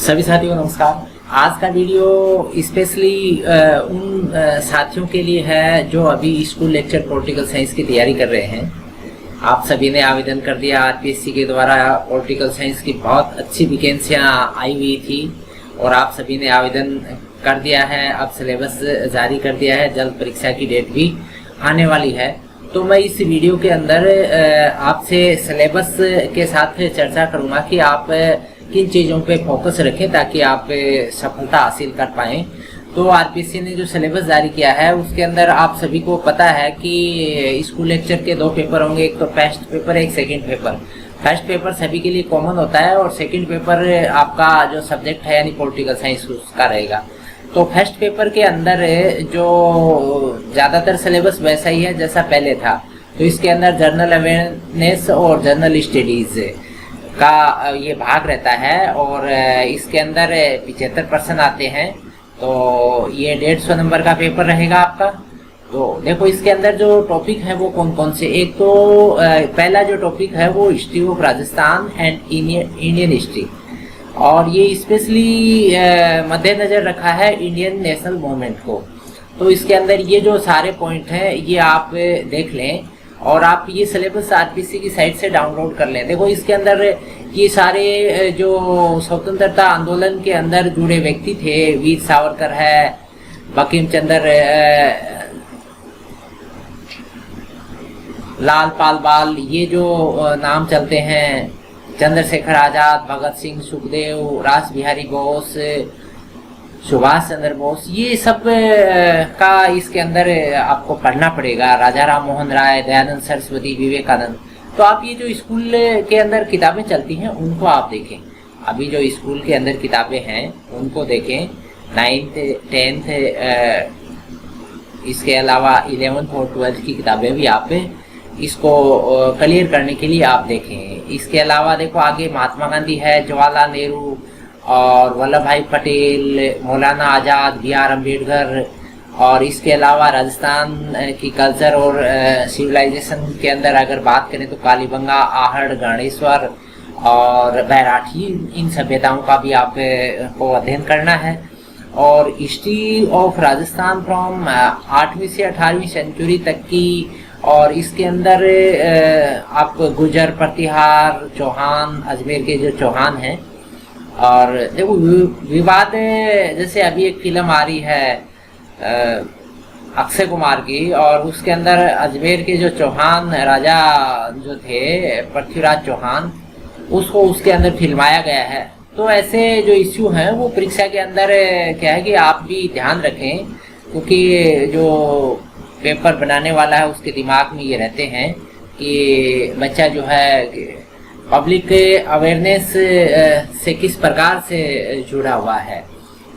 सभी साथियों को नमस्कार। आज का वीडियो स्पेशली उन साथियों के लिए है जो अभी स्कूल लेक्चर पॉलिटिकल साइंस की तैयारी कर रहे हैं। आप सभी ने आवेदन कर दिया। आरपीएससी के द्वारा पॉलिटिकल साइंस की बहुत अच्छी वैकेंसियां आई हुई थी और आप सभी ने आवेदन कर दिया है। अब सिलेबस जारी कर दिया है, जल्द परीक्षा की डेट भी आने वाली है। तो मैं इस वीडियो के अंदर आपसे सिलेबस के साथ चर्चा करूंगा कि आप किन चीज़ों पे फोकस रखें ताकि आप सफलता हासिल कर पाएँ। तो आरपीएससी ने जो सिलेबस जारी किया है उसके अंदर आप सभी को पता है कि स्कूल लेक्चर के 2 पेपर होंगे, एक तो फर्स्ट पेपर, एक सेकंड पेपर। फर्स्ट पेपर सभी के लिए कॉमन होता है और सेकंड पेपर आपका जो सब्जेक्ट है यानी पॉलिटिकल साइंस उसका रहेगा। तो फर्स्ट पेपर के अंदर जो ज़्यादातर सिलेबस वैसा ही है जैसा पहले था। तो इसके अंदर जनरल अवेयरनेस और जनरल स्टडीज़ का ये भाग रहता है और इसके अंदर 75% आते हैं। तो ये 150 नंबर का पेपर रहेगा आपका। तो देखो इसके अंदर जो टॉपिक है वो कौन कौन से, एक तो पहला जो टॉपिक है वो history of Rajasthan and Indian history, और ये स्पेशली मद्देनजर रखा है इंडियन नेशनल मूवमेंट को। तो इसके अंदर ये जो सारे पॉइंट हैं ये आप देख लें और आप ये सिलेबस आरपीएससी की साइट से डाउनलोड कर लें। देखो इसके अंदर ये सारे जो स्वतंत्रता आंदोलन के अंदर जुड़े व्यक्ति थे, वीर सावरकर है, बंकिम चंद्र, लाल पाल बाल, ये जो नाम चलते हैं, चंद्रशेखर आजाद, भगत सिंह, सुखदेव, रास बिहारी बोस, सुभाष चंद्र बोस, ये सब का इसके अंदर आपको पढ़ना पड़ेगा। राजा राम मोहन राय, दयानंद सरस्वती, विवेकानंद। तो आप ये जो स्कूल के अंदर किताबें चलती हैं उनको आप देखें। अभी जो स्कूल के अंदर किताबें हैं उनको देखें, 9th 10th, इसके अलावा 11th और 12th की किताबें भी आप इसको क्लियर करने के लिए आप देखें। इसके अलावा देखो आगे महात्मा गांधी है, जवाहरलाल नेहरू और वल्लभ भाई पटेल, मौलाना आज़ाद, बी.आर. अम्बेडकर, और इसके अलावा राजस्थान की कल्चर और सिविलाइजेशन के अंदर अगर बात करें तो कालीबंगा, आहड़, गणेश्वर और बैराठी, इन सभ्यताओं का भी आपको अध्ययन करना है। और हिस्ट्री ऑफ राजस्थान फ्रॉम 8वीं से 18वीं सेंचुरी तक की, और इसके अंदर आप गुर्जर, प्रतिहार, चौहान, अजमेर के जो चौहान हैं, और देखो विवाद, जैसे अभी एक फिल्म आ रही है अक्षय कुमार की, और उसके अंदर अजमेर के जो चौहान राजा जो थे, पृथ्वीराज चौहान, उसको उसके अंदर फिल्माया गया है। तो ऐसे जो इश्यू हैं वो परीक्षा के अंदर क्या है कि आप भी ध्यान रखें, क्योंकि जो पेपर बनाने वाला है उसके दिमाग में ये रहते हैं कि बच्चा जो है पब्लिक अवेयरनेस से किस प्रकार से जुड़ा हुआ है।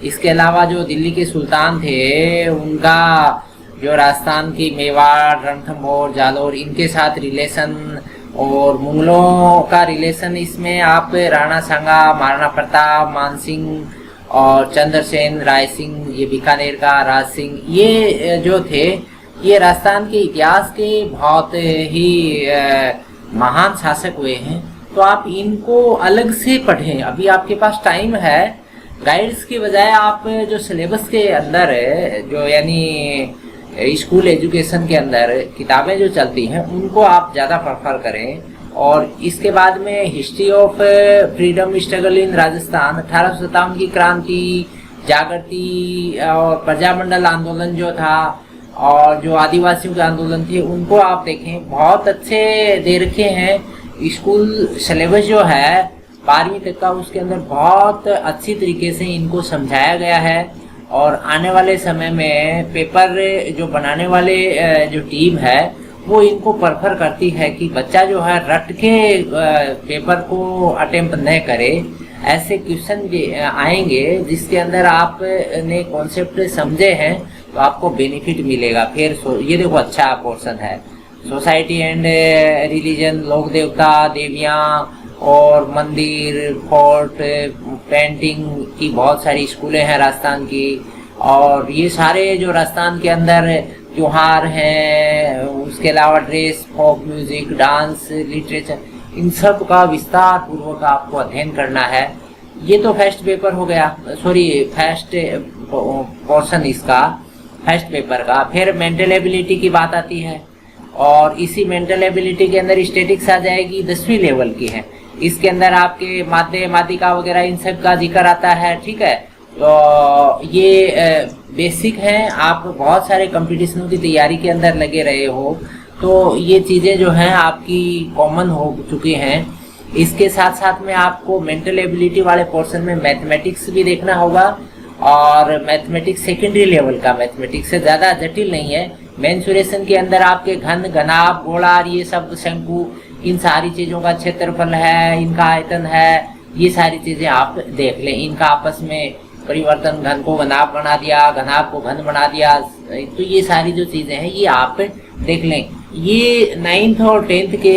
इसके अलावा जो दिल्ली के सुल्तान थे उनका जो राजस्थान की मेवाड़, रणथंभौर, जालौर, इनके साथ रिलेशन, और मुगलों का रिलेशन, इसमें आप राणा सांगा, महाराणा प्रताप, मानसिंह और चंद्रसेन, राय सिंह, ये बीकानेर का राज सिंह, ये जो थे ये राजस्थान के इतिहास के बहुत ही महान शासक हुए हैं। तो आप इनको अलग से पढ़ें। अभी आपके पास टाइम है, गाइड्स के बजाय आप जो सिलेबस के अंदर है, जो यानी स्कूल एजुकेशन के अंदर किताबें जो चलती हैं उनको आप ज़्यादा प्रेफर करें। और इसके बाद में history of freedom struggle in Rajasthan, 1857 की क्रांति, जागृति और प्रजामंडल आंदोलन जो था, और जो आदिवासियों के आंदोलन थे उनको आप देखें। बहुत अच्छे दे रखे हैं स्कूल सिलेबस जो है 12वीं तक का, उसके अंदर बहुत अच्छी तरीके से इनको समझाया गया है। और आने वाले समय में पेपर जो बनाने वाले जो टीम है वो इनको प्रेफर करती है कि बच्चा जो है रट के पेपर को अटेम्प्ट न करे। ऐसे क्वेश्चन आएंगे जिसके अंदर आपने कॉन्सेप्ट समझे हैं तो आपको बेनिफिट मिलेगा। फिर ये देखो अच्छा पोर्शन है, सोसाइटी एंड रिलीजन, लोक देवता, देवियाँ और मंदिर, फोर्ट, पेंटिंग की बहुत सारी स्कूलें हैं राजस्थान की। और ये सारे जो राजस्थान के अंदर त्योहार हैं, उसके अलावा dress, folk music, dance, literature, इन सब का विस्तार पूर्वक आपको अध्ययन करना है। ये तो फर्स्ट पेपर हो गया, सॉरी फर्स्ट पोर्शन इसका, फर्स्ट पेपर का। फिर मेंटल एबिलिटी की बात आती है, और इसी मेंटल एबिलिटी के अंदर स्टैटिक्स आ जाएगी, 10वीं लेवल की है। इसके अंदर आपके माध्य माध्यिका वगैरह इन सब का जिक्र आता है, ठीक है। तो ये बेसिक हैं। आप बहुत सारे कंपटीशनों की तैयारी के अंदर लगे रहे हो, तो ये चीज़ें जो हैं आपकी कॉमन हो चुकी हैं। इसके साथ साथ में आपको मेंटल एबिलिटी वाले पोर्शन में मैथमेटिक्स भी देखना होगा, और मैथमेटिक्स सेकेंडरी लेवल का, मैथमेटिक्स से ज़्यादा जटिल नहीं है। मेंसुरेशन के अंदर आपके घन, घनाभ, गोलार्ध, ये सब, शंकु, इन सारी चीज़ों का क्षेत्रफल है, इनका आयतन है, ये सारी चीज़ें आप देख लें। इनका आपस में परिवर्तन, घन को घनाभ बना दिया, घनाभ को घन बना दिया, तो ये सारी जो चीज़ें हैं ये आप देख लें। ये 9th और 10th के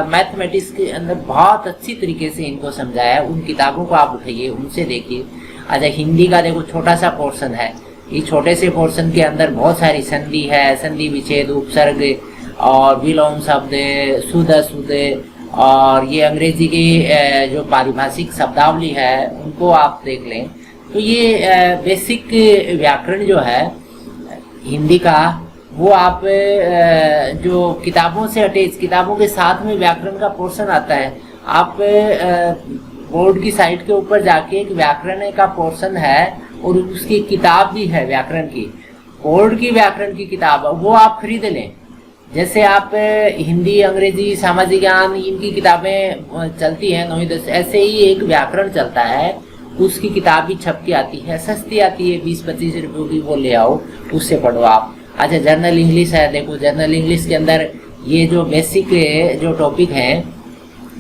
मैथमेटिक्स के अंदर बहुत अच्छी तरीके से इनको समझाया है। उन किताबों को आप उठाइए, उनसे देखिए। अच्छा, हिंदी का देखो छोटा सा पोर्शन है, इस छोटे से पोर्शन के अंदर बहुत सारी संधि है, संधि विच्छेद, उपसर्ग और विलोम शब्द, शुद्ध अशुद्ध, और ये अंग्रेजी की जो पारिभाषिक शब्दावली है उनको आप देख लें। तो ये बेसिक व्याकरण जो है हिंदी का, वो आप जो किताबों से अटैच, किताबों के साथ में व्याकरण का पोर्शन आता है। आप बोर्ड की साइट के ऊपर जाके एक व्याकरण का पोर्शन है, और उसकी किताब भी है व्याकरण की, बोर्ड की व्याकरण की किताब, वो आप खरीद लें। जैसे आप हिंदी, अंग्रेजी, सामाजिक ज्ञान, इनकी किताबें चलती हैं 9वीं 10, ऐसे ही एक व्याकरण चलता है, उसकी किताब भी छप के आती है, सस्ती आती है, 20-25 रुपयों की, वो ले आओ, उससे पढ़ो आप। अच्छा, जर्नल इंग्लिश है, देखो जर्नल इंग्लिश के अंदर ये जो बेसिक जो टॉपिक हैं,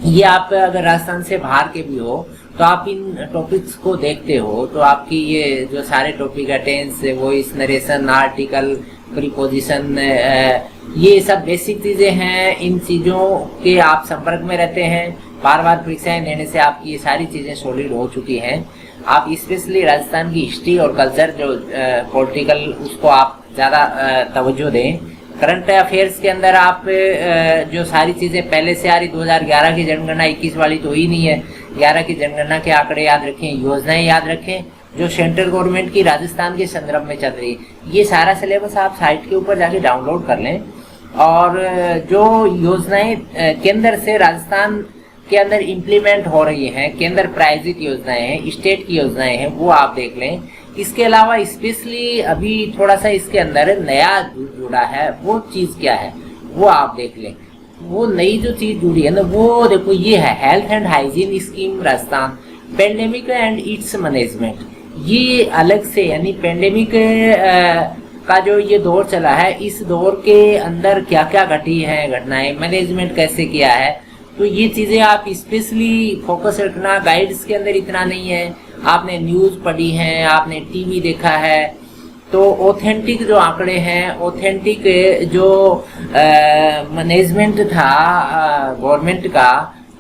ये आप अगर राजस्थान से बाहर के भी हो तो आप इन टॉपिक्स को देखते हो, तो आपकी ये जो सारे टॉपिक है, tense, voice, narration, article, preposition, ये सब बेसिक चीज़ें हैं। इन चीज़ों के आप संपर्क में रहते हैं, बार बार परीक्षाएं देने से आपकी ये सारी चीज़ें सॉलिड हो चुकी हैं। आप स्पेशली राजस्थान की हिस्ट्री और कल्चर जो पॉलिटिकल, उसको आप ज़्यादा तवज्जो दें। करंट अफेयर्स के अंदर आप जो सारी चीज़ें पहले से आ रही, 2011 की जनगणना 21 वाली तो ही नहीं है, 11 की जनगणना के आंकड़े याद रखें, योजनाएं याद रखें जो सेंट्रल गवर्नमेंट की राजस्थान के संदर्भ में चल रही है। ये सारा सिलेबस आप साइट के ऊपर जाके डाउनलोड कर लें, और जो योजनाएं केंद्र से राजस्थान के अंदर इम्प्लीमेंट हो रही हैं, केंद्र प्रायोजित योजनाएं हैं, स्टेट की योजनाएं हैं, वो आप देख लें। इसके अलावा स्पेशली अभी थोड़ा सा इसके अंदर नया जुड़ा है, वो चीज़ क्या है वो आप देख लें। वो नई जो चीज़ जुड़ी है ना, वो देखो, ये है health and hygiene scheme Rajasthan, pandemic and it's management. ये अलग से, यानी पेंडेमिक का जो ये दौर चला है, इस दौर के अंदर क्या क्या घटी है घटनाएं, मैनेजमेंट कैसे किया है, तो ये चीज़ें आप स्पेशली फोकस रखना। गाइड्स के अंदर इतना नहीं है, आपने न्यूज़ पढ़ी है, आपने टीवी देखा है, तो ऑथेंटिक जो आंकड़े हैं, ऑथेंटिक जो मैनेजमेंट था गवर्नमेंट का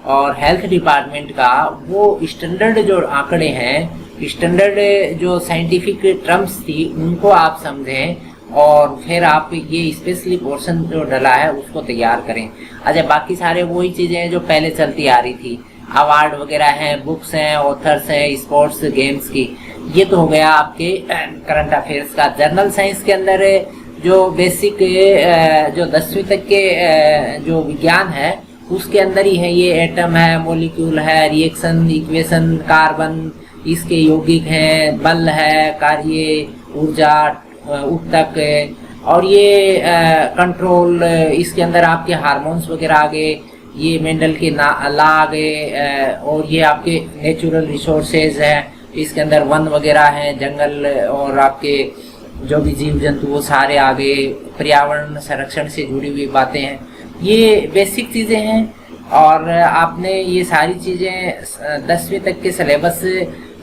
और हेल्थ डिपार्टमेंट का, वो स्टैंडर्ड जो आंकड़े हैं, स्टैंडर्ड जो साइंटिफिक टर्म्स थी, उनको आप समझें, और फिर आप ये स्पेशली पोर्शन जो डला है उसको तैयार करें। अच्छा, बाकी सारे वही चीज़ें हैं जो पहले चलती आ रही थी, अवार्ड वगैरह हैं, बुक्स हैं, ऑथर्स हैं, स्पोर्ट्स गेम्स की, ये तो हो गया आपके करंट अफेयर्स का। जर्नल साइंस के अंदर जो बेसिक जो 10वीं तक के जो विज्ञान है उसके अंदर ही है, ये एटम है, मॉलिक्यूल है, रिएक्शन, इक्वेशन, कार्बन, इसके यौगिक हैं, बल है, कार्य, ऊर्जा, ऊतक, और ये कंट्रोल, इसके अंदर आपके हार्मोन्स वगैरह आ गए, ये मेंडल के ला आ गए, और ये आपके नेचुरल रिसोर्सेज हैं, इसके अंदर वन वगैरह हैं, जंगल, और आपके जो भी जीव जंतु वो सारे आ गए, पर्यावरण संरक्षण से जुड़ी हुई बातें हैं, ये बेसिक चीज़ें हैं। और आपने ये सारी चीज़ें 10वीं तक के सिलेबस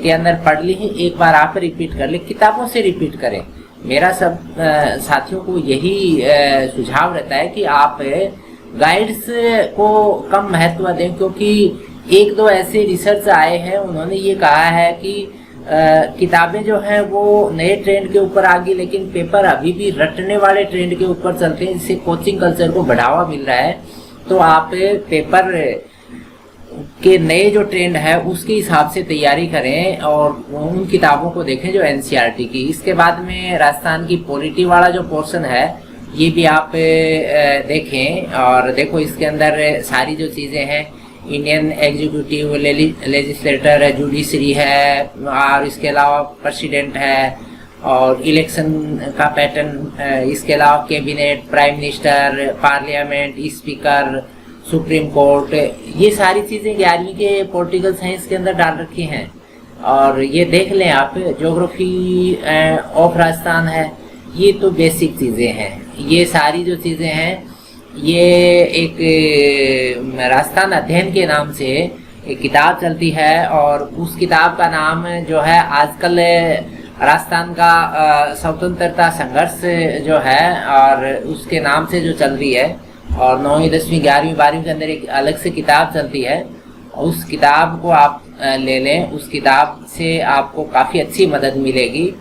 के अंदर पढ़ ली हैं, एक बार आप रिपीट कर लें, किताबों से रिपीट करें। मेरा सब साथियों को यही सुझाव रहता है कि आप गाइड्स को कम महत्व दें, क्योंकि एक दो ऐसे रिसर्च आए हैं, उन्होंने ये कहा है कि किताबें जो हैं वो नए ट्रेंड के ऊपर आ गई, लेकिन पेपर अभी भी रटने वाले ट्रेंड के ऊपर चलते हैं, जिससे कोचिंग कल्चर को बढ़ावा मिल रहा है। तो आप पेपर के नए जो ट्रेंड है उसके हिसाब से तैयारी करें और उन किताबों को देखें जो एनसीईआरटी की। इसके बाद में राजस्थान की पॉलिटी वाला जो पोर्शन है ये भी आप देखें, और देखो इसके अंदर सारी जो चीज़ें हैं, इंडियन एग्जीक्यूटिव लेजिस्लेटर है, जुडिशरी है, और इसके अलावा प्रेसिडेंट है, और इलेक्शन का पैटर्न, इसके अलावा cabinet, prime minister, parliament, speaker, supreme court, ये सारी चीज़ें 11वीं के पॉलिटिकल साइंस के अंदर डाल रखी हैं। और ये देख लें आप, ज्योग्राफी ऑफ राजस्थान है, ये तो बेसिक चीज़ें हैं। ये सारी जो चीज़ें हैं ये एक राजस्थान अध्ययन के नाम से एक किताब चलती है, और उस किताब का नाम जो है आजकल राजस्थान का स्वतंत्रता संघर्ष जो है, और उसके नाम से जो चल रही है, और 9वीं 10वीं 11वीं 12वीं के अंदर एक अलग से किताब चलती है। उस किताब को आप ले लें, उस किताब से आपको काफ़ी अच्छी मदद मिलेगी।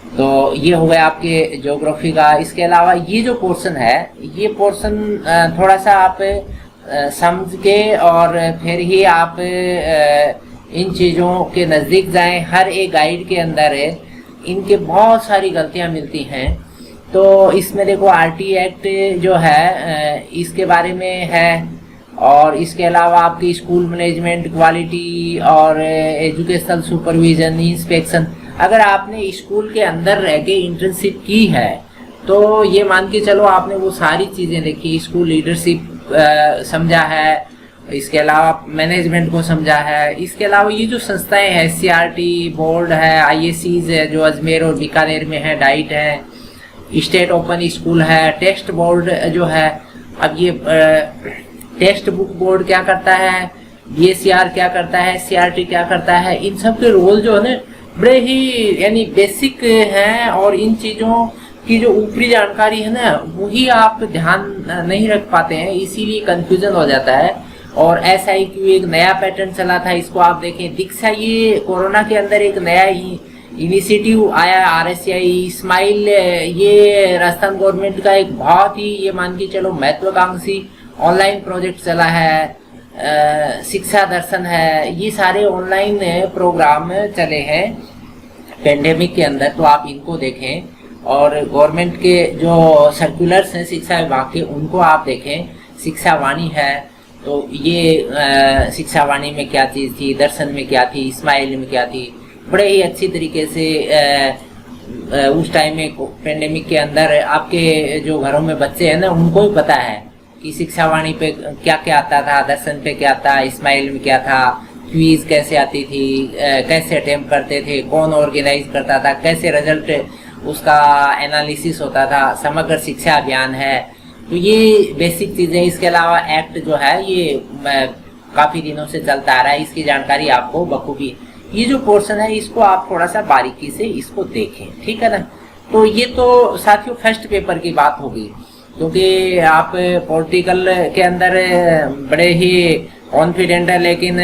तो ये हो गया आपके ज्योग्राफी का। इसके अलावा ये जो पोर्शन है, ये पोर्शन थोड़ा सा आप समझ के और फिर ही आप इन चीज़ों के नज़दीक जाएं। हर एक गाइड के अंदर इनके बहुत सारी गलतियां मिलती हैं। तो इसमें देखो आरटी एक्ट जो है इसके बारे में है, और इसके अलावा आपकी स्कूल मैनेजमेंट, क्वालिटी और एजुकेशनल सुपरविजन, इंस्पेक्शन। अगर आपने स्कूल के अंदर रह के इंटर्नशिप की है तो ये मान के चलो आपने वो सारी चीज़ें देखी, स्कूल लीडरशिप समझा है, इसके अलावा मैनेजमेंट को समझा है। इसके अलावा ये जो संस्थाएं हैं, सीआरटी बोर्ड है, आईएससीज है जो अजमेर और बीकानेर में है, डाइट है, स्टेट ओपन स्कूल है, टेस्ट बोर्ड जो है। अब ये टेक्स्ट बुक बोर्ड क्या करता है, बीएससीआर क्या करता है, सीआरटी क्या करता है, इन सब के रोल जो है ना बड़े ही यानी बेसिक हैं, और इन चीज़ों की जो ऊपरी जानकारी है ना वही आप ध्यान नहीं रख पाते हैं, इसीलिए कंफ्यूजन हो जाता है। और SIQ एक नया पैटर्न चला था, इसको आप देखें। दीक्षा ये कोरोना के अंदर एक नया ही इनिशिएटिव आया, RSCI स्माइल, ये राजस्थान गवर्नमेंट का एक बहुत ही ये मान के चलो महत्वाकांक्षी ऑनलाइन प्रोजेक्ट चला है। शिक्षा दर्शन है, ये सारे ऑनलाइन प्रोग्राम चले हैं पेंडेमिक के अंदर, तो आप इनको देखें। और गवर्नमेंट के जो सर्कुलर्स हैं शिक्षा विभाग के, उनको आप देखें। शिक्षा वाणी है, तो ये शिक्षा वाणी में क्या चीज़ थी, दर्शन में क्या थी, स्माइल में क्या थी, बड़े ही अच्छी तरीके से उस टाइम में पेंडेमिक के अंदर आपके जो घरों में बच्चे हैं ना उनको भी पता है कि शिक्षा वाणी पे क्या क्या आता था, दर्शन पे क्या था, स्माइल में क्या था, क्विज कैसे आती थी, कैसे अटेम्प्ट करते थे, कौन ऑर्गेनाइज करता था, कैसे रिजल्ट उसका एनालिसिस होता था, समग्र शिक्षा अभियान है। तो ये बेसिक चीज़ें। इसके अलावा एक्ट जो है ये काफ़ी दिनों से चलता आ रहा है, इसकी जानकारी आपको बखूबी, ये जो पोर्शन है इसको आप थोड़ा सा बारीकी से इसको देखें, ठीक है ना। तो ये तो साथियों फर्स्ट पेपर की बात होगी, क्योंकि आप पॉलिटिकल के अंदर बड़े ही कॉन्फिडेंट है, लेकिन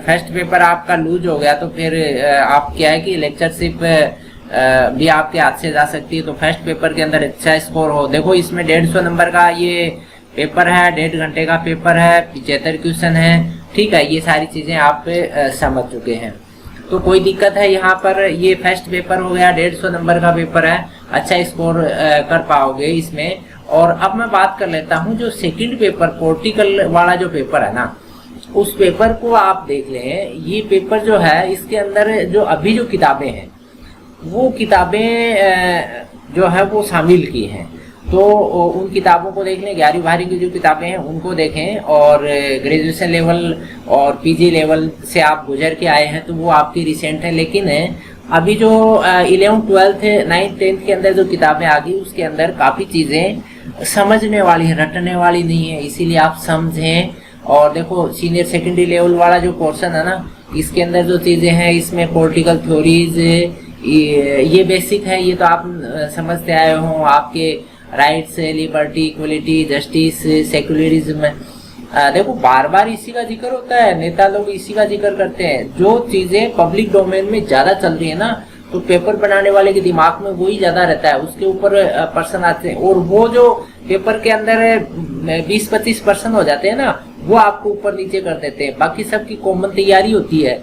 फर्स्ट पेपर आपका लूज हो गया तो फिर आप क्या है कि लेक्चरशिप भी आपके हाथ से जा सकती है। तो फर्स्ट पेपर के अंदर अच्छा स्कोर हो। देखो इसमें 150 नंबर का ये पेपर है, 1.5 घंटे का पेपर है, 75 क्वेश्चन है, ठीक है। ये सारी चीज़ें आप समझ चुके हैं, तो कोई दिक्कत है यहाँ पर। ये फर्स्ट पेपर हो गया, 150 नंबर का पेपर है, अच्छा स्कोर कर पाओगे इसमें। और अब मैं बात कर लेता हूँ जो सेकंड पेपर पॉलिटिकल वाला जो पेपर है ना, उस पेपर को आप देख लें। ये पेपर जो है इसके अंदर जो अभी जो किताबें हैं वो किताबें जो है वो शामिल की हैं, तो उन किताबों को देख लें। 11वीं 12वीं की जो किताबें हैं उनको देखें, और ग्रेजुएशन लेवल और पीजी लेवल से आप गुजर के आए हैं तो वो आपकी रिसेंट है। लेकिन अभी जो 11th 12th 9th 10th के अंदर जो किताबें आ गई उसके अंदर काफ़ी चीज़ें समझने वाली हैं, रटने वाली नहीं है, इसीलिए आप समझें। और देखो सीनियर सेकेंडरी लेवल वाला जो पोर्शन है ना, इसके अंदर जो चीज़ें हैं इसमें पॉलिटिकल थ्योरीज ये बेसिक है, ये तो आप समझते आए हों। आपके rights, liberty, equality, justice, secularism, देखो बार बार इसी का जिक्र होता है, नेता लोग इसी का जिक्र करते हैं। जो चीज़ें पब्लिक डोमेन में ज़्यादा चल रही है ना, तो पेपर बनाने वाले के दिमाग में वही ज़्यादा रहता है, उसके ऊपर पर्सन आते हैं। और वो जो पेपर के अंदर 20-25 पर्सन हो जाते हैं ना, वो आपको ऊपर नीचे कर देते हैं, बाकी सबकी कॉमन तैयारी होती है।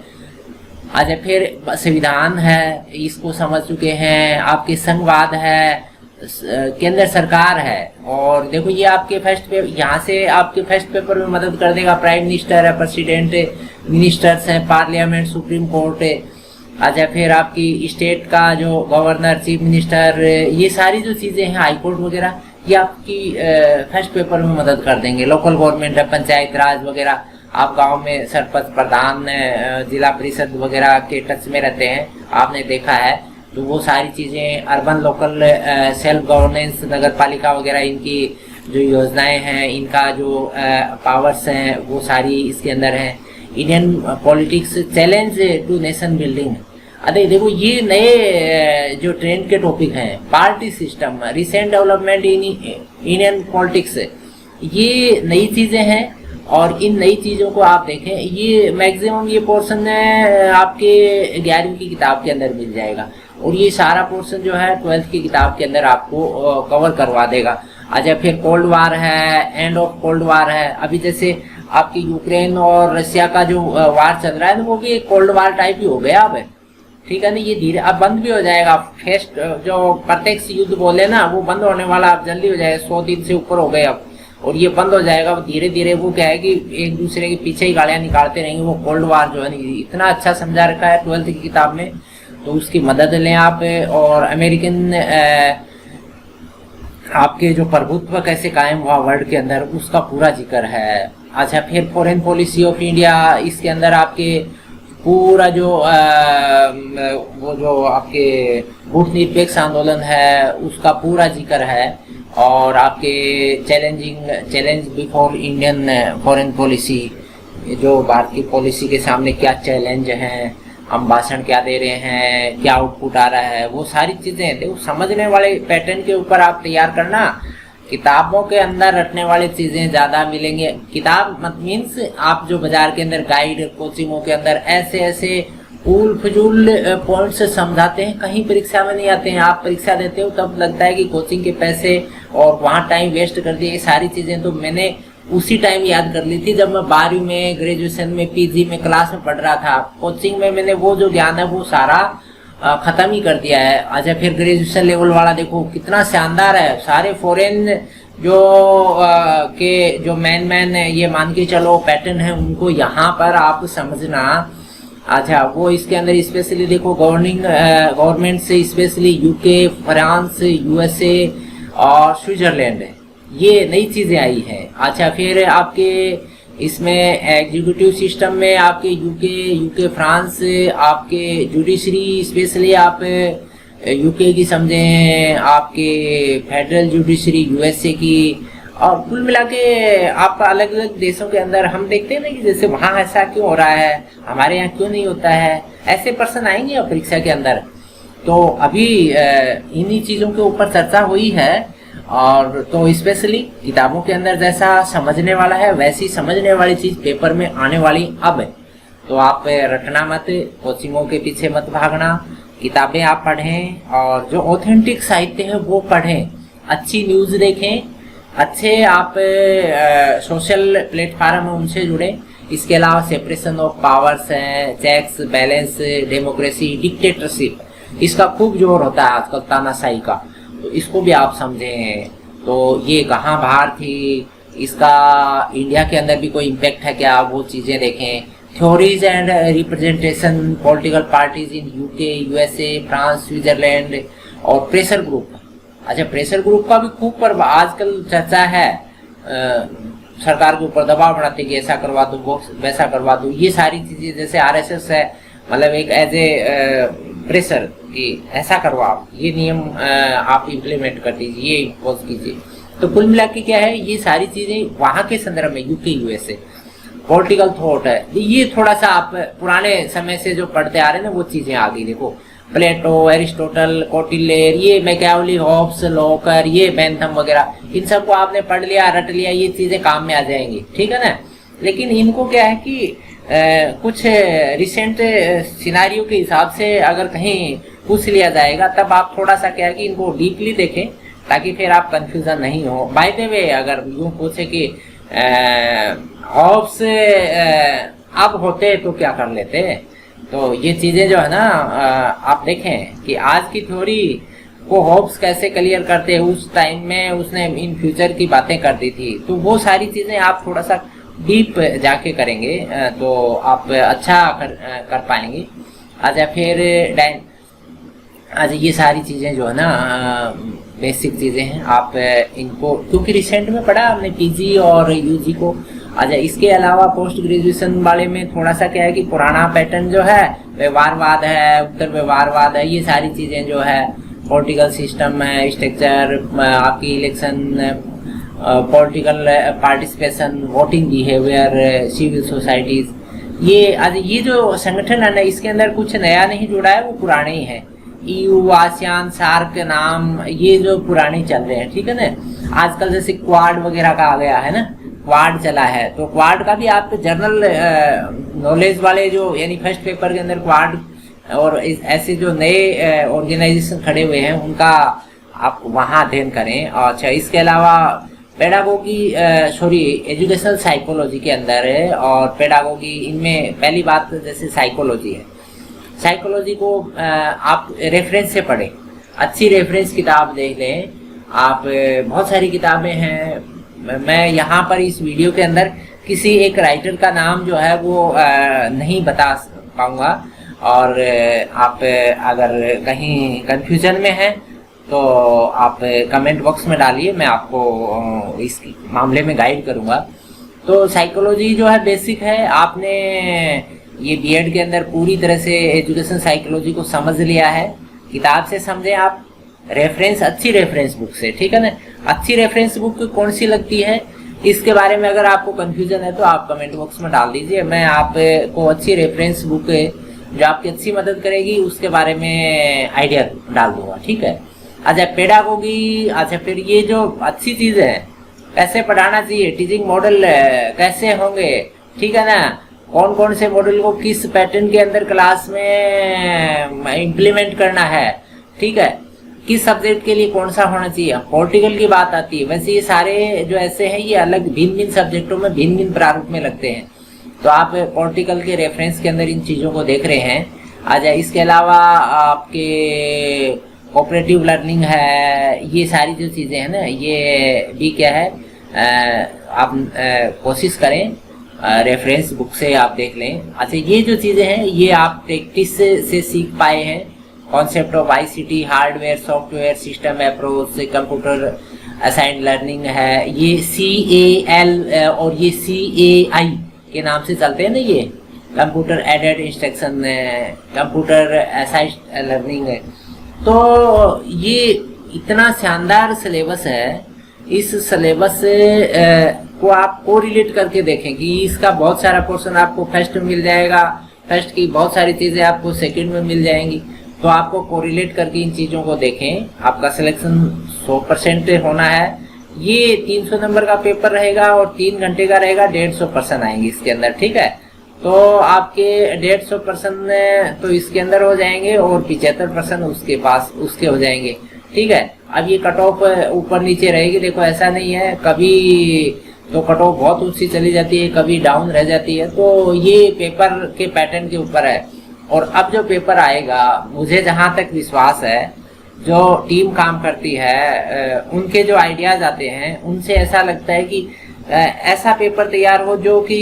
अच्छा, फिर संविधान है, इसको समझ चुके हैं, आपके संघवाद है, केंद्र सरकार है, और देखो ये आपके फर्स्ट पेपर, यहाँ से आपके फर्स्ट पेपर में मदद कर देगा। प्राइम मिनिस्टर है, प्रेसिडेंट है, मिनिस्टर्स हैं, पार्लियामेंट, सुप्रीम कोर्ट है। अच्छा, फिर आपकी स्टेट का जो गवर्नर, चीफ मिनिस्टर, ये सारी जो चीज़ें हैं, हाई कोर्ट वगैरह, ये आपकी फर्स्ट पेपर में मदद कर देंगे। लोकल गवर्नमेंट है, पंचायत राज वगैरह, आप गांव में सरपंच, प्रधान, जिला परिषद वगैरह के टच में रहते हैं, आपने देखा है, तो वो सारी चीज़ें, अर्बन लोकल सेल्फ गवर्नेंस, नगर पालिका वगैरह, इनकी जो योजनाएं हैं, इनका जो पावर्स हैं, वो सारी इसके अंदर हैं। Indian politics challenge to nation building. अरे देखो, ये नए जो ट्रेंड के टॉपिक हैं, party system, recent development in Indian politics, ये नई चीज़ें हैं। और इन नई चीज़ों को आप देखें, ये मैक्सिमम ये पोर्शन आपके 11वीं की किताब के अंदर मिल जाएगा, और ये सारा पोर्शन जो है 12th की किताब के अंदर आपको कवर करवा देगा। अच्छा, फिर कोल्ड वार है, एंड ऑफ कोल्ड वार है। अभी जैसे आपकी यूक्रेन और रशिया का जो वार चल रहा है, वो भी एक कोल्ड वार टाइप ही हो गया अब, ठीक है ना। ये धीरे अब बंद भी हो जाएगा। फर्स्ट जो प्रत्यक्ष युद्ध बोले ना, वो बंद होने वाला अब जल्दी हो जाएगा। 100 दिन से ऊपर हो गए अब, और ये बंद हो जाएगा धीरे धीरे। वो क्या है कि एक दूसरे के पीछे ही गाड़ियां निकालते रहेंगे। वो कोल्ड वार जो है इतना अच्छा समझा रखा है 12th की किताब में, तो उसकी मदद लें आप। और अमेरिकन आपके जो प्रभुत्व कैसे कायम हुआ वर्ल्ड के अंदर, उसका पूरा जिक्र है। अच्छा, फिर फॉरेन पॉलिसी ऑफ इंडिया, इसके अंदर आपके पूरा जो वो जो आपके गुटनिरपेक्ष आंदोलन है, उसका पूरा जिक्र है। और आपके challenge before Indian foreign policy, जो भारत की पॉलिसी के सामने क्या चैलेंज हैं, हम भाषण क्या दे रहे हैं, क्या आउटपुट आ रहा है, वो सारी चीज़ें देखो समझने वाले पैटर्न के ऊपर आप तैयार करना। किताबों के अंदर रटने वाली चीज़ें ज़्यादा मिलेंगे। किताब मत मीन्स आप जो बाजार के अंदर गाइड, कोचिंगों के अंदर ऐसे ऐसे उल फजूल पॉइंट्स समझाते हैं, कहीं परीक्षा में नहीं आते हैं। आप परीक्षा देते हो तब लगता है कि कोचिंग के पैसे और वहाँ टाइम वेस्ट कर दिए। ये सारी चीज़ें तो मैंने उसी टाइम याद कर ली थी जब मैं 12वीं में, ग्रेजुएशन में, पीजी में क्लास में पढ़ रहा था। कोचिंग में मैंने वो जो ज्ञान है वो सारा ख़त्म ही कर दिया है। अच्छा, फिर ग्रेजुएशन लेवल वाला देखो कितना शानदार है। सारे फॉरेन जो के जो मैन ये मान के चलो पैटर्न है, उनको यहाँ पर आप समझना। अच्छा, वो इसके अंदर स्पेशली देखो गवर्नमेंट से स्पेशली यूके, फ्रांस, यूएसए और स्विट्जरलैंड, ये नई चीज़ें आई हैं। अच्छा, फिर आपके इसमें एग्जीक्यूटिव सिस्टम में आपके यूके, फ्रांस, आपके जुडिशरी स्पेशली आप यूके की समझें, आपके फेडरल जुडिशरी यूएसए की, और कुल मिला के आपका अलग अलग देशों के अंदर हम देखते हैं ना कि जैसे वहाँ ऐसा क्यों हो रहा है, हमारे यहाँ क्यों नहीं होता है। ऐसे पर्सन आएंगे अब परीक्षा के अंदर। तो अभी इन्हीं चीज़ों के ऊपर चर्चा हुई है। और तो स्पेशली किताबों के अंदर जैसा समझने वाला है, वैसी समझने वाली चीज़ पेपर में आने वाली अब है। तो आप रटना मत, कोचिंगों के पीछे मत भागना, किताबें आप पढ़ें और जो ऑथेंटिक साहित्य है वो पढ़ें, अच्छी न्यूज़ देखें, अच्छे आप सोशल प्लेटफार्म है उनसे जुड़ें। इसके अलावा सेपरेशन ऑफ पावर्स हैं, चेक्स बैलेंस, डेमोक्रेसी, डिक्टेटरशिप, इसका खूब जोर होता है आजकल, तानाशाही का, तो इसको भी आप समझें। तो ये कहाँ बाहर थी, इसका इंडिया के अंदर भी कोई इम्पैक्ट है क्या, वो चीज़ें देखें। Theories and representation political parties in UK, USA, France, Switzerland, और प्रेशर ग्रुप। अच्छा, प्रेशर ग्रुप का भी खूब पर आजकल चर्चा है, सरकार के ऊपर दबाव बनाते कि ऐसा करवा दो, वो वैसा करवा दो। ये सारी चीज़ें जैसे आरएसएस है, मतलब एक एज ए प्रेशर कि ऐसा करवाओ, ये नियम आप इम्प्लीमेंट कर दीजिए, ये इम्पोज कीजिए। तो कुल मिला के क्या है, ये सारी चीज़ें वहाँ के संदर्भ में यूके, यूएसए पॉलिटिकल थॉट है। ये थोड़ा सा आप पुराने समय से जो पढ़ते आ रहे हैं ना, वो चीज़ें आ गई। देखो प्लेटो, एरिस्टोटल, कौटिल्य, ये मैकियावेली, हॉब्स, लॉकर, ये बेंथम वगैरह, इन सबको आपने पढ़ लिया, रट लिया, ये चीज़ें काम में आ जाएंगी, ठीक है ना। लेकिन इनको क्या है कि कुछ रिसेंट सिनारियो के हिसाब से अगर कहीं पूछ लिया जाएगा, तब आप थोड़ा सा क्या है कि इनको डीपली देखें, ताकि फिर आप कंफ्यूजन नहीं हो। बाय द वे, अगर यूँ पूछे कि हॉब्स अब होते तो क्या कर लेते। तो ये चीजें जो है ना, आप देखें कि आज की थ्योरी को हॉब्स कैसे क्लियर करते हैं, उस टाइम में उसने इन फ्यूचर की बातें कर दी थी। तो वो सारी चीजें आप थोड़ा सा डीप जाके करेंगे तो आप अच्छा कर पाएंगे। अच्छा फिर अच्छा ये सारी चीजें जो है ना बेसिक चीजें हैं, आप इनको क्योंकि रिसेंट में पढ़ा हमने पीजी और यूजी को। अच्छा इसके अलावा पोस्ट ग्रेजुएशन वाले में थोड़ा सा क्या है कि पुराना पैटर्न जो है व्यवहारवाद है, उत्तर व्यवहारवाद है, ये सारी चीजें जो है पॉलिटिकल सिस्टम है, स्ट्रक्चर, आपकी election, political participation, voting behaviour, civil societies, ये आज ये जो संगठन है ना इसके अंदर कुछ नया नहीं जुड़ा है, वो पुराने ही है। EU, आसियान, सार्क नाम ये जो पुराने चल रहे हैं, ठीक है ना। आजकल जैसे क्वाड वगैरह का आ गया है ना, क्वाड चला है, तो क्वाड का भी आप जनरल नॉलेज वाले जो यानी फर्स्ट पेपर के अंदर क्वाड और ऐसे जो नए ऑर्गेनाइजेशन खड़े हुए हैं उनका आप वहाँ अध्ययन करें। अच्छा इसके अलावा पेडागोगी सॉरी एजुकेशनल साइकोलॉजी के अंदर है और पेडागोगी, इनमें पहली बात जैसे साइकोलॉजी है, साइकोलॉजी को आप रेफरेंस से पढ़ें, अच्छी रेफरेंस किताब देख लें आप। बहुत सारी किताबें हैं, मैं यहाँ पर इस वीडियो के अंदर किसी एक राइटर का नाम जो है वो नहीं बता पाऊँगा, और आप अगर कहीं कंफ्यूजन में हैं तो आप कमेंट बॉक्स में डालिए, मैं आपको इस मामले में गाइड करूँगा। तो साइकोलॉजी जो है बेसिक है, आपने ये बीएड के अंदर पूरी तरह से एजुकेशन साइकोलॉजी को समझ लिया है, किताब से समझें आप, रेफरेंस अच्छी रेफरेंस बुक से, ठीक है ना। अच्छी रेफरेंस बुक कौन सी लगती है इसके बारे में अगर आपको कंफ्यूजन है तो आप कमेंट बॉक्स में डाल दीजिए, मैं आपको अच्छी रेफरेंस बुक जो आपकी अच्छी मदद करेगी उसके बारे में आइडिया डाल दूंगा, ठीक है। अच्छा पेडागोगी, अच्छा फिर ये जो अच्छी चीज़ है कैसे पढ़ाना चाहिए, टीचिंग मॉडल कैसे होंगे, ठीक है ना, कौन कौन से मॉडल को किस पैटर्न के अंदर क्लास में इम्प्लीमेंट करना है, ठीक है, किस सब्जेक्ट के लिए कौन सा होना चाहिए। पॉलिटिकल की बात आती है, वैसे ये सारे जो ऐसे हैं ये अलग भिन्न भिन्न सब्जेक्टों में भिन्न भिन्न प्रारूप में लगते हैं, तो आप पॉलिटिकल के रेफरेंस के अंदर इन चीज़ों को देख रहे हैं। अच्छा इसके अलावा आपके कोऑपरेटिव लर्निंग है, ये सारी जो चीज़ें हैं ना ये भी क्या है, आप कोशिश करें रेफरेंस बुक से आप देख लें। अच्छा ये जो चीज़ें हैं ये आप प्रैक्टिस से सीख पाए हैं, concept of ICT, hardware software system approach, computer assigned learning है, ये CAL और ये CAI के नाम से चलते हैं ना, ये computer aided instruction, computer assigned learning है। तो ये इतना शानदार सिलेबस है, इस सिलेबस को आप कोरिलेट करके देखें कि इसका बहुत सारा पोर्शन आपको फर्स्ट में मिल जाएगा, फर्स्ट की बहुत सारी चीज़ें आपको सेकंड में मिल जाएंगी, तो आपको कोरिलेट करके इन चीज़ों को देखें। आपका सिलेक्शन 100% होना है। ये 300 नंबर का पेपर रहेगा और 3 घंटे का रहेगा, 150% आएंगे इसके अंदर, ठीक है। तो आपके 150% तो इसके अंदर हो जाएंगे और 75% उसके हो जाएंगे, ठीक है। अब ये कट ऑफ ऊपर नीचे रहेगी, देखो ऐसा नहीं है, कभी तो कट ऑफ बहुत ऊंची चली जाती है, कभी डाउन रह जाती है, तो ये पेपर के पैटर्न के ऊपर है। और अब जो पेपर आएगा, मुझे जहाँ तक विश्वास है, जो टीम काम करती है उनके जो आइडियाज आते हैं उनसे ऐसा लगता है कि ऐसा पेपर तैयार हो जो कि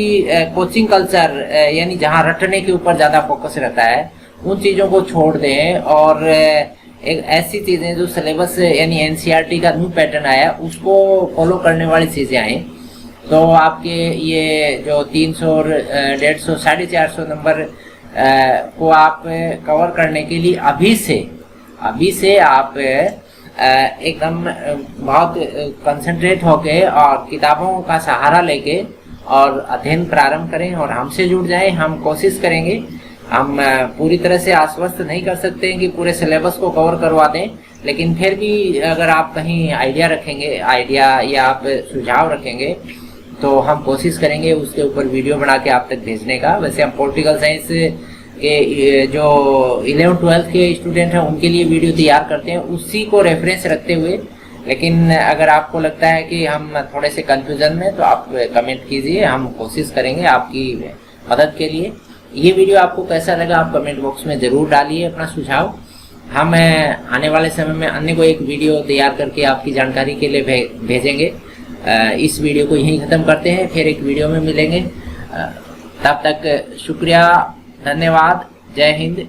कोचिंग कल्चर यानी जहाँ रटने के ऊपर ज़्यादा फोकस रहता है उन चीज़ों को छोड़ दें, और एक ऐसी चीज़ें जो सिलेबस यानी NCERT का न्यू पैटर्न आया उसको फॉलो करने वाली चीज़ें आएँ। तो आपके ये जो 300 और 150 450 नंबर को आप कवर करने के लिए अभी से आप एकदम बहुत कंसंट्रेट होके और किताबों का सहारा लेके और अध्ययन प्रारंभ करें और हमसे जुड़ जाएं। हम कोशिश करेंगे, हम पूरी तरह से आश्वस्त नहीं कर सकते हैं कि पूरे सिलेबस को कवर करवा दें, लेकिन फिर भी अगर आप कहीं आइडिया या आप सुझाव रखेंगे तो हम कोशिश करेंगे उसके ऊपर वीडियो बना के आप तक भेजने का। वैसे हम पॉलिटिकल साइंस के जो 11th 12th के स्टूडेंट हैं उनके लिए वीडियो तैयार करते हैं, उसी को रेफरेंस रखते हुए लेकिन अगर आपको लगता है कि हम थोड़े से कंफ्यूजन में, तो आप कमेंट कीजिए, हम कोशिश करेंगे आपकी मदद के लिए। ये वीडियो आपको कैसा लगा आप कमेंट बॉक्स में ज़रूर डालिए अपना सुझाव। हम आने वाले समय में अन्य को एक वीडियो तैयार करके आपकी जानकारी के लिए भेजेंगे। इस वीडियो को यहीं ख़त्म करते हैं, फिर एक वीडियो में मिलेंगे। तब तक शुक्रिया, धन्यवाद, जय हिंद।